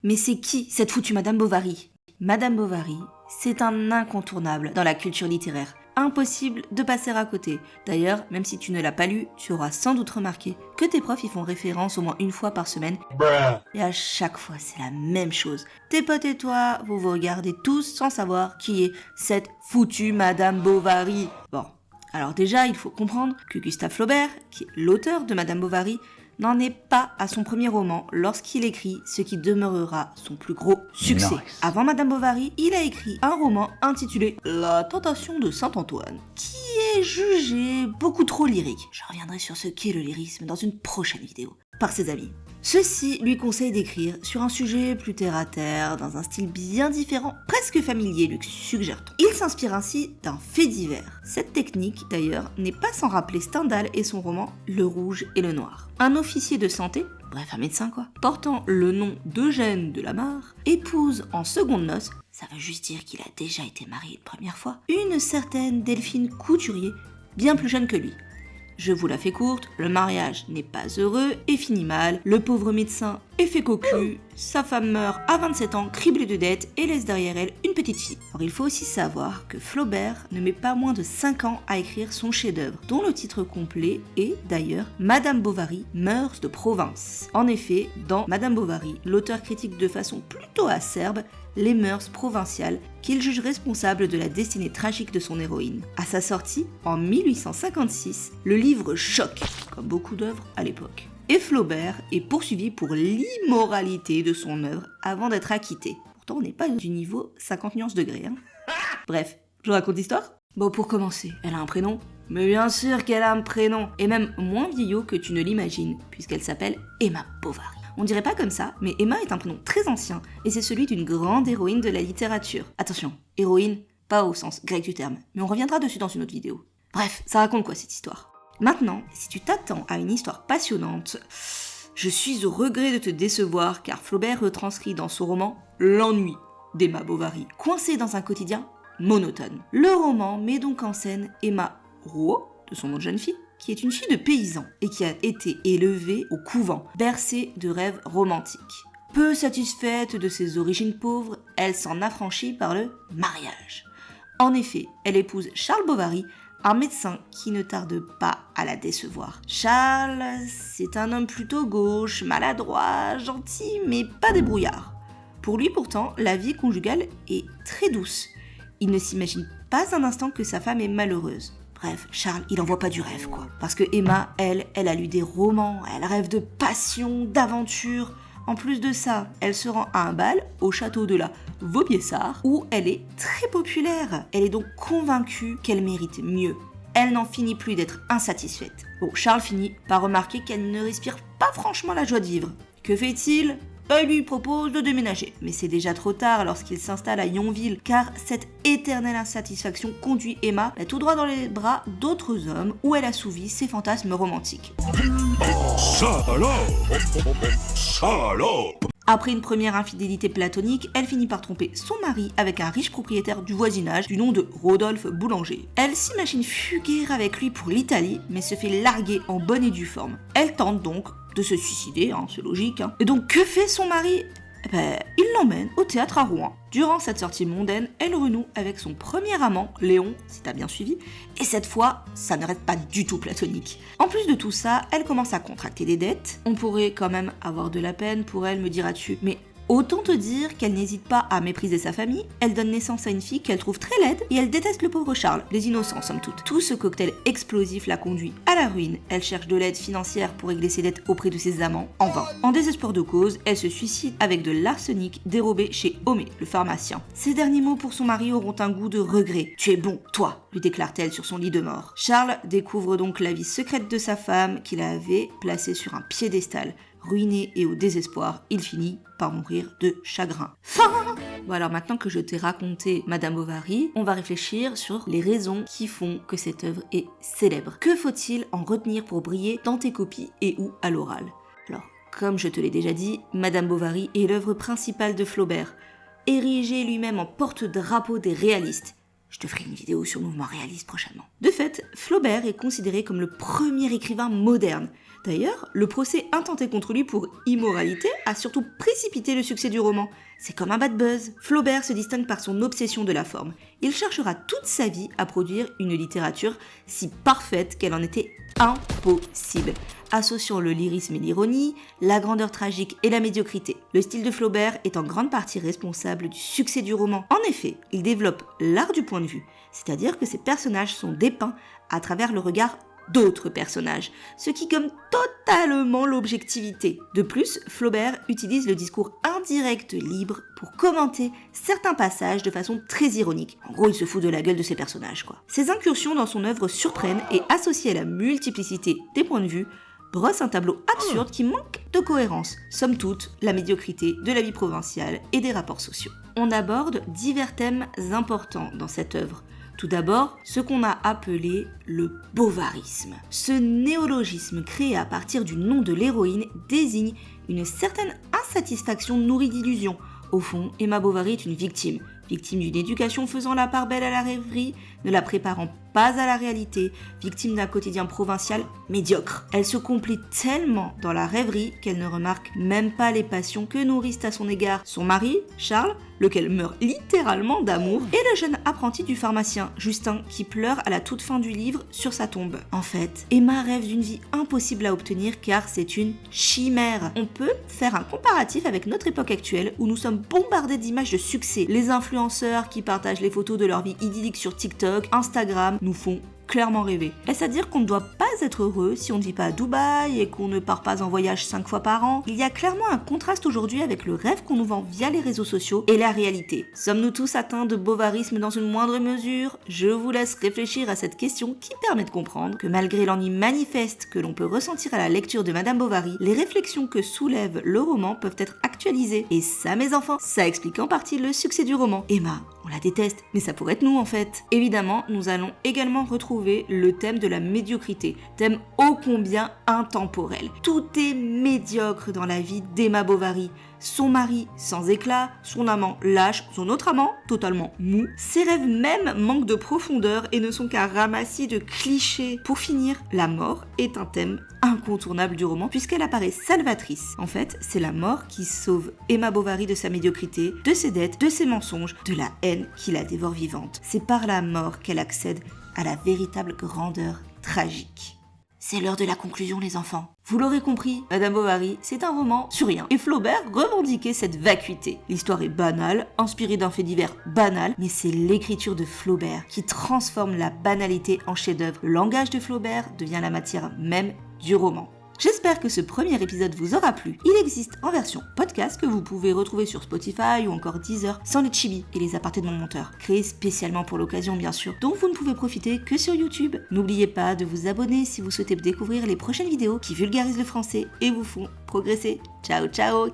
Mais c'est qui cette foutue Madame Bovary ? Madame Bovary, c'est un incontournable dans la culture littéraire. Impossible de passer à côté. D'ailleurs, même si tu ne l'as pas lu, tu auras sans doute remarqué que tes profs y font référence au moins une fois par semaine. Et à chaque fois, c'est la même chose. Tes potes et toi, vous vous regardez tous sans savoir qui est cette foutue Madame Bovary. Bon, alors déjà, il faut comprendre que Gustave Flaubert, qui est l'auteur de Madame Bovary, n'en est pas à son premier roman lorsqu'il écrit ce qui demeurera son plus gros succès. Nice. Avant Madame Bovary, il a écrit un roman intitulé La Tentation de Saint-Antoine, qui est jugé beaucoup trop lyrique. Je reviendrai sur ce qu'est le lyrisme dans une prochaine vidéo, par ses amis. Ceux-ci lui conseillent d'écrire sur un sujet plus terre-à-terre, dans un style bien différent, presque familier, lui suggère-t-on. Il s'inspire ainsi d'un fait divers. Cette technique, d'ailleurs, n'est pas sans rappeler Stendhal et son roman Le Rouge et le Noir. Un officier de santé, bref un médecin quoi, portant le nom d'Eugène de la Mare, épouse en seconde noces, ça veut juste dire qu'il a déjà été marié une première fois, une certaine Delphine Couturier, bien plus jeune que lui. Je vous la fais courte, le mariage n'est pas heureux et finit mal, le pauvre médecin est fait cocu, sa femme meurt à 27 ans, criblée de dettes et laisse derrière elle une petite fille. Or il faut aussi savoir que Flaubert ne met pas moins de 5 ans à écrire son chef-d'œuvre, dont le titre complet est d'ailleurs Madame Bovary, mœurs de province. En effet, dans Madame Bovary, l'auteur critique de façon plutôt acerbe les mœurs provinciales qu'il juge responsables de la destinée tragique de son héroïne. À sa sortie, en 1856, le livre choque, comme beaucoup d'œuvres à l'époque. Et Flaubert est poursuivi pour l'immoralité de son œuvre avant d'être acquitté. Pourtant, on n'est pas du niveau 50 nuances degrés. Bref, je vous raconte l'histoire ? Bon, pour commencer, elle a un prénom ? Mais bien sûr qu'elle a un prénom, et même moins vieillot que tu ne l'imagines, puisqu'elle s'appelle Emma Bovary. On dirait pas comme ça, mais Emma est un prénom très ancien, et c'est celui d'une grande héroïne de la littérature. Attention, héroïne, pas au sens grec du terme, mais on reviendra dessus dans une autre vidéo. Bref, ça raconte quoi cette histoire ? Maintenant, si tu t'attends à une histoire passionnante, je suis au regret de te décevoir, car Flaubert retranscrit dans son roman l'ennui d'Emma Bovary, coincée dans un quotidien monotone. Le roman met donc en scène Emma Rouault, de son nom de jeune fille, qui est une fille de paysan et qui a été élevée au couvent, bercée de rêves romantiques. Peu satisfaite de ses origines pauvres, elle s'en affranchit par le mariage. En effet, elle épouse Charles Bovary, un médecin qui ne tarde pas à la décevoir. Charles, c'est un homme plutôt gauche, maladroit, gentil, mais pas débrouillard. Pour lui pourtant, la vie conjugale est très douce. Il ne s'imagine pas un instant que sa femme est malheureuse. Bref, Charles, il en voit pas du rêve, quoi. Parce que Emma, elle a lu des romans, elle rêve de passion, d'aventure. En plus de ça, elle se rend à un bal au château de la Vaubyessard, où elle est très populaire. Elle est donc convaincue qu'elle mérite mieux. Elle n'en finit plus d'être insatisfaite. Bon, Charles finit par remarquer qu'elle ne respire pas franchement la joie de vivre. Que fait-il ? Il lui propose de déménager, mais c'est déjà trop tard lorsqu'il s'installe à Yonville, car cette éternelle insatisfaction conduit Emma tout droit dans les bras d'autres hommes où elle assouvit ses fantasmes romantiques. Salope ! Après une première infidélité platonique, elle finit par tromper son mari avec un riche propriétaire du voisinage du nom de Rodolphe Boulanger. Elle s'imagine fuguer avec lui pour l'Italie, mais se fait larguer en bonne et due forme. Elle tente donc de se suicider, c'est logique. Et donc que fait son mari ? Il l'emmène au théâtre à Rouen. Durant cette sortie mondaine, elle renoue avec son premier amant, Léon, si t'as bien suivi, et cette fois, ça ne reste pas du tout platonique. En plus de tout ça, elle commence à contracter des dettes. On pourrait quand même avoir de la peine pour elle, me diras-tu, mais autant te dire qu'elle n'hésite pas à mépriser sa famille, elle donne naissance à une fille qu'elle trouve très laide et elle déteste le pauvre Charles, les innocents somme toute. Tout ce cocktail explosif la conduit à la ruine, elle cherche de l'aide financière pour régler ses dettes auprès de ses amants, en vain. En désespoir de cause, elle se suicide avec de l'arsenic dérobé chez Homais, le pharmacien. Ses derniers mots pour son mari auront un goût de regret. « Tu es bon, toi !» lui déclare-t-elle sur son lit de mort. Charles découvre donc la vie secrète de sa femme qu'il avait placée sur un piédestal. Ruiné et au désespoir, il finit par mourir de chagrin. Fin ! Bon alors maintenant que je t'ai raconté Madame Bovary, on va réfléchir sur les raisons qui font que cette œuvre est célèbre. Que faut-il en retenir pour briller dans tes copies et ou à l'oral ? Alors, comme je te l'ai déjà dit, Madame Bovary est l'œuvre principale de Flaubert, érigé lui-même en porte-drapeau des réalistes. Je te ferai une vidéo sur le mouvement réaliste prochainement. De fait, Flaubert est considéré comme le premier écrivain moderne, D'ailleurs, le procès intenté contre lui pour immoralité a surtout précipité le succès du roman. C'est comme un bad buzz. Flaubert se distingue par son obsession de la forme. Il cherchera toute sa vie à produire une littérature si parfaite qu'elle en était impossible, associant le lyrisme et l'ironie, la grandeur tragique et la médiocrité. Le style de Flaubert est en grande partie responsable du succès du roman. En effet, il développe l'art du point de vue, c'est-à-dire que ses personnages sont dépeints à travers le regard d'autres personnages, ce qui gomme totalement l'objectivité. De plus, Flaubert utilise le discours indirect libre pour commenter certains passages de façon très ironique. En gros, il se fout de la gueule de ses personnages, quoi. Ses incursions dans son œuvre surprennent et, associées à la multiplicité des points de vue, brosse un tableau absurde qui manque de cohérence. Somme toute, la médiocrité de la vie provinciale et des rapports sociaux. On aborde divers thèmes importants dans cette œuvre. Tout d'abord, ce qu'on a appelé le bovarisme. Ce néologisme créé à partir du nom de l'héroïne désigne une certaine insatisfaction nourrie d'illusions. Au fond, Emma Bovary est une victime d'une éducation faisant la part belle à la rêverie, ne la préparant pas à la réalité, victime d'un quotidien provincial médiocre. Elle se complaît tellement dans la rêverie qu'elle ne remarque même pas les passions que nourrissent à son égard son mari, Charles, lequel meurt littéralement d'amour, et le jeune apprenti du pharmacien, Justin, qui pleure à la toute fin du livre sur sa tombe. En fait, Emma rêve d'une vie impossible à obtenir car c'est une chimère. On peut faire un comparatif avec notre époque actuelle où nous sommes bombardés d'images de succès. Les influenceurs qui partagent les photos de leur vie idyllique sur TikTok, Instagram, nous font clairement rêver. Est-ce à dire qu'on ne doit pas être heureux si on ne vit pas à Dubaï et qu'on ne part pas en voyage 5 fois par an? Il y a clairement un contraste aujourd'hui avec le rêve qu'on nous vend via les réseaux sociaux et la réalité. Sommes-nous tous atteints de bovarisme dans une moindre mesure? Je vous laisse réfléchir à cette question qui permet de comprendre que malgré l'ennui manifeste que l'on peut ressentir à la lecture de Madame Bovary, les réflexions que soulève le roman peuvent être actualisées. Et ça, mes enfants, ça explique en partie le succès du roman. Emma, on la déteste, mais ça pourrait être nous en fait. Évidemment, nous allons également retrouver le thème de la médiocrité, thème ô combien intemporel. Tout est médiocre dans la vie d'Emma Bovary. Son mari sans éclat, son amant lâche, son autre amant totalement mou. Ses rêves même manquent de profondeur et ne sont qu'un ramassis de clichés. Pour finir, la mort est un thème incontournable du roman puisqu'elle apparaît salvatrice. En fait, c'est la mort qui sauve Emma Bovary de sa médiocrité, de ses dettes, de ses mensonges, de la haine qui la dévore vivante. C'est par la mort qu'elle accède à la véritable grandeur tragique. C'est l'heure de la conclusion, les enfants. Vous l'aurez compris, Madame Bovary, c'est un roman sur rien. Et Flaubert revendiquait cette vacuité. L'histoire est banale, inspirée d'un fait divers banal, mais c'est l'écriture de Flaubert qui transforme la banalité en chef-d'œuvre. Le langage de Flaubert devient la matière même du roman. J'espère que ce premier épisode vous aura plu. Il existe en version podcast que vous pouvez retrouver sur Spotify ou encore Deezer sans les chibis et les apartés de mon monteur, créés spécialement pour l'occasion bien sûr, dont vous ne pouvez profiter que sur YouTube. N'oubliez pas de vous abonner si vous souhaitez découvrir les prochaines vidéos qui vulgarisent le français et vous font progresser. Ciao ciao!